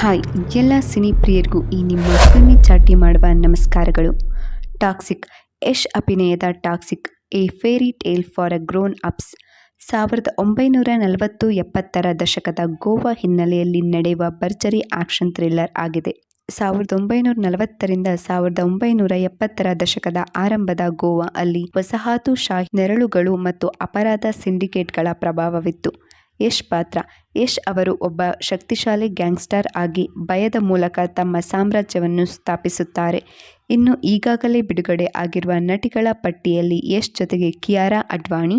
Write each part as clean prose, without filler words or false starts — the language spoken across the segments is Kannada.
ಹಾಯ್ ಎಲ್ಲ ಸಿನಿ ಪ್ರಿಯರಿಗೂ ಈ ನಿಮ್ಮ ಸಿನಿ ಚಾಟಿ ಮಾಡುವ ನಮಸ್ಕಾರಗಳು. ಟಾಕ್ಸಿಕ್ ಯಶ್ ಅಭಿನಯದ toxic a fairy tale for a grown ups 1940-70 ದಶಕದ ಗೋವಾ ಹಿನ್ನೆಲೆಯಲ್ಲಿ ನಡೆಯುವ ಭರ್ಜರಿ ಆಕ್ಷನ್ ಥ್ರಿಲ್ಲರ್ ಆಗಿದೆ. 1940ರಿಂದ 1970 ದಶಕದ ಆರಂಭದ ಗೋವಾ ಅಲ್ಲಿ ವಸಾಹತುಶಾಹಿ ನೆರಳುಗಳು ಮತ್ತು ಅಪರಾಧ ಸಿಂಡಿಕೇಟ್ಗಳ ಪ್ರಭಾವವಿತ್ತು. ಯಶ್ ಪಾತ್ರ ಯಶ್ ಅವರು ಒಬ್ಬ ಶಕ್ತಿಶಾಲಿ ಗ್ಯಾಂಗ್ಸ್ಟರ್ ಆಗಿ ಭಯದ ಮೂಲಕ ತಮ್ಮ ಸಾಮ್ರಾಜ್ಯವನ್ನು ಸ್ಥಾಪಿಸುತ್ತಾರೆ. ಇನ್ನು ಈಗಾಗಲೇ ಬಿಡುಗಡೆ ಆಗಿರುವ ನಟಿಗಳ ಪಟ್ಟಿಯಲ್ಲಿ ಯಶ್ ಜೊತೆಗೆ ಕಿಯಾರಾ ಅಡ್ವಾಣಿ,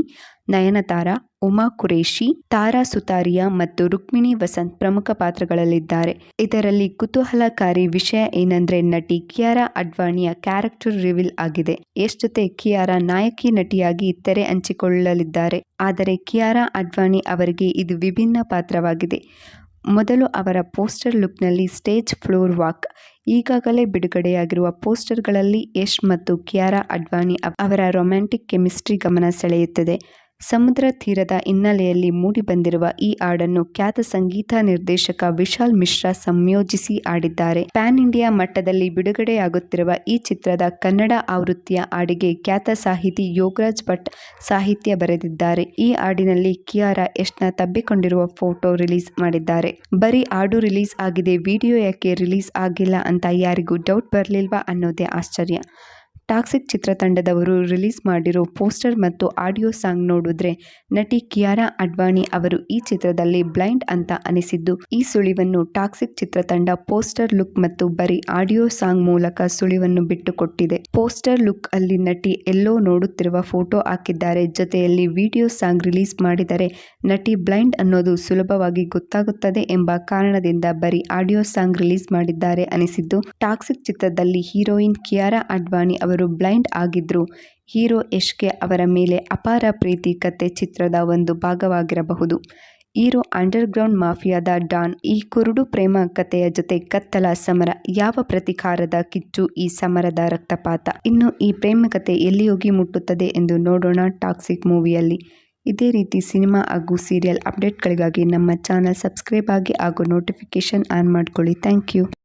ನಯನತಾರಾ, ಉಮಾ ಕುರೇಶಿ, ತಾರಾ ಸುತಾರಿಯಾ ಮತ್ತು ರುಕ್ಮಿಣಿ ವಸಂತ್ ಪ್ರಮುಖ ಪಾತ್ರಗಳಲ್ಲಿದ್ದಾರೆ. ಇದರಲ್ಲಿ ಕುತೂಹಲಕಾರಿ ವಿಷಯ ಏನಂದ್ರೆ ನಟಿ ಕಿಯಾರಾ ಅಡ್ವಾಣಿಯ ಕ್ಯಾರೆಕ್ಟರ್ ರಿವೀಲ್ ಆಗಿದೆ. ಯಶ್ ಜೊತೆ ಕಿಯಾರಾ ನಾಯಕಿ ನಟಿಯಾಗಿ ತೆರೆ ಹಂಚಿಕೊಳ್ಳಲಿದ್ದಾರೆ. ಆದರೆ ಕಿಯಾರಾ ಅಡ್ವಾಣಿ ಅವರಿಗೆ ಇದು ವಿಭಿನ್ನ ಪಾತ್ರವಾಗಿದೆ. ಮೊದಲು ಅವರ ಪೋಸ್ಟರ್ ಲುಕ್ನಲ್ಲಿ ಸ್ಟೇಜ್ ಫ್ಲೋರ್ ವಾಕ್. ಈಗಾಗಲೇ ಬಿಡುಗಡೆಯಾಗಿರುವ ಪೋಸ್ಟರ್ಗಳಲ್ಲಿ ಯಶ್ ಮತ್ತು ಕಿಯಾರಾ ಅಡ್ವಾಣಿ ಅವರ ರೊಮ್ಯಾಂಟಿಕ್ ಕೆಮಿಸ್ಟ್ರಿ ಗಮನ ಸೆಳೆಯುತ್ತದೆ. ಸಮುದ್ರ ತೀರದ ಹಿನ್ನೆಲೆಯಲ್ಲಿ ಮೂಡಿಬಂದಿರುವ ಈ ಹಾಡನ್ನು ಖ್ಯಾತ ಸಂಗೀತ ನಿರ್ದೇಶಕ ವಿಶಾಲ್ ಮಿಶ್ರಾ ಸಂಯೋಜಿಸಿ ಹಾಡಿದ್ದಾರೆ. ಪ್ಯಾನ್ ಇಂಡಿಯಾ ಮಟ್ಟದಲ್ಲಿ ಬಿಡುಗಡೆಯಾಗುತ್ತಿರುವ ಈ ಚಿತ್ರದ ಕನ್ನಡ ಆವೃತ್ತಿಯ ಹಾಡಿಗೆ ಖ್ಯಾತ ಸಾಹಿತಿ ಯೋಗರಾಜ್ ಭಟ್ ಸಾಹಿತ್ಯ ಬರೆದಿದ್ದಾರೆ. ಈ ಹಾಡಿನಲ್ಲಿ ಕಿಯಾರಾ ಯಶ್ನ ತಬ್ಬಿಕೊಂಡಿರುವ ಫೋಟೋ ರಿಲೀಸ್ ಮಾಡಿದ್ದಾರೆ. ಬರೀ ಹಾಡು ರಿಲೀಸ್ ಆಗಿದೆ, ವಿಡಿಯೋ ಯಾಕೆ ರಿಲೀಸ್ ಆಗಿಲ್ಲ ಅಂತ ಯಾರಿಗೂ ಡೌಟ್ ಬರಲಿಲ್ವಾ ಅನ್ನೋದೇ ಆಶ್ಚರ್ಯ. ಟಾಕ್ಸಿಕ್ ಚಿತ್ರತಂಡದವರು ರಿಲೀಸ್ ಮಾಡಿರೋ ಪೋಸ್ಟರ್ ಮತ್ತು ಆಡಿಯೋ ಸಾಂಗ್ ನೋಡಿದ್ರೆ ನಟಿ ಕಿಯಾರಾ ಅಡ್ವಾಣಿ ಅವರು ಈ ಚಿತ್ರದಲ್ಲಿ ಬ್ಲೈಂಡ್ ಅಂತ ಅನಿಸಿದ್ದು ಈ ಸುಳಿವನ್ನು ಟಾಕ್ಸಿಕ್ ಚಿತ್ರತಂಡ ಪೋಸ್ಟರ್ ಲುಕ್ ಮತ್ತು ಬರೀ ಆಡಿಯೋ ಸಾಂಗ್ ಮೂಲಕ ಸುಳಿವನ್ನು ಬಿಟ್ಟುಕೊಟ್ಟಿದೆ. ಪೋಸ್ಟರ್ ಲುಕ್ ಅಲ್ಲಿ ನಟಿ ಎಲ್ಲೋ ನೋಡುತ್ತಿರುವ ಫೋಟೋ ಹಾಕಿದ್ದಾರೆ. ಜೊತೆಯಲ್ಲಿ ವಿಡಿಯೋ ಸಾಂಗ್ ರಿಲೀಸ್ ಮಾಡಿದರೆ ನಟಿ ಬ್ಲೈಂಡ್ ಅನ್ನೋದು ಸುಲಭವಾಗಿ ಗೊತ್ತಾಗುತ್ತದೆ ಎಂಬ ಕಾರಣದಿಂದ ಬರೀ ಆಡಿಯೋ ಸಾಂಗ್ ರಿಲೀಸ್ ಮಾಡಿದ್ದಾರೆ ಅನಿಸಿದ್ದು. ಟಾಕ್ಸಿಕ್ ಚಿತ್ರದಲ್ಲಿ ಹೀರೋಯಿನ್ ಕಿಯಾರಾ ಅಡ್ವಾಣಿ ಅವರು ಬ್ಲೈಂಡ್ ಆಗಿದ್ರು. ಹೀರೋ ಯಶ್ಗೆ ಅವರ ಮೇಲೆ ಅಪಾರ ಪ್ರೀತಿ ಕತೆ ಚಿತ್ರದ ಒಂದು ಭಾಗವಾಗಿರಬಹುದು. ಹೀರೋ ಅಂಡರ್ ಗ್ರೌಂಡ್ ಮಾಫಿಯಾದ ಡಾನ್. ಈ ಕುರುಡು ಪ್ರೇಮ ಕಥೆಯ ಜೊತೆ ಕತ್ತಲ ಸಮರ. ಯಾವ ಪ್ರತೀಕಾರದ ಕಿಚ್ಚು ಈ ಸಮರದ ರಕ್ತಪಾತ. ಇನ್ನು ಈ ಪ್ರೇಮ ಕಥೆ ಎಲ್ಲಿ ಹೋಗಿ ಮುಟ್ಟುತ್ತದೆ ಎಂದು ನೋಡೋಣ ಟಾಕ್ಸಿಕ್ ಮೂವಿಯಲ್ಲಿ. ಇದೇ ರೀತಿ ಸಿನಿಮಾ ಹಾಗೂ ಸೀರಿಯಲ್ ಅಪ್ಡೇಟ್ಗಳಿಗಾಗಿ ನಮ್ಮ ಚಾನಲ್ ಸಬ್ಸ್ಕ್ರೈಬ್ ಆಗಿ ಹಾಗೂ ನೋಟಿಫಿಕೇಶನ್ ಆನ್ ಮಾಡ್ಕೊಳ್ಳಿ. Thank you.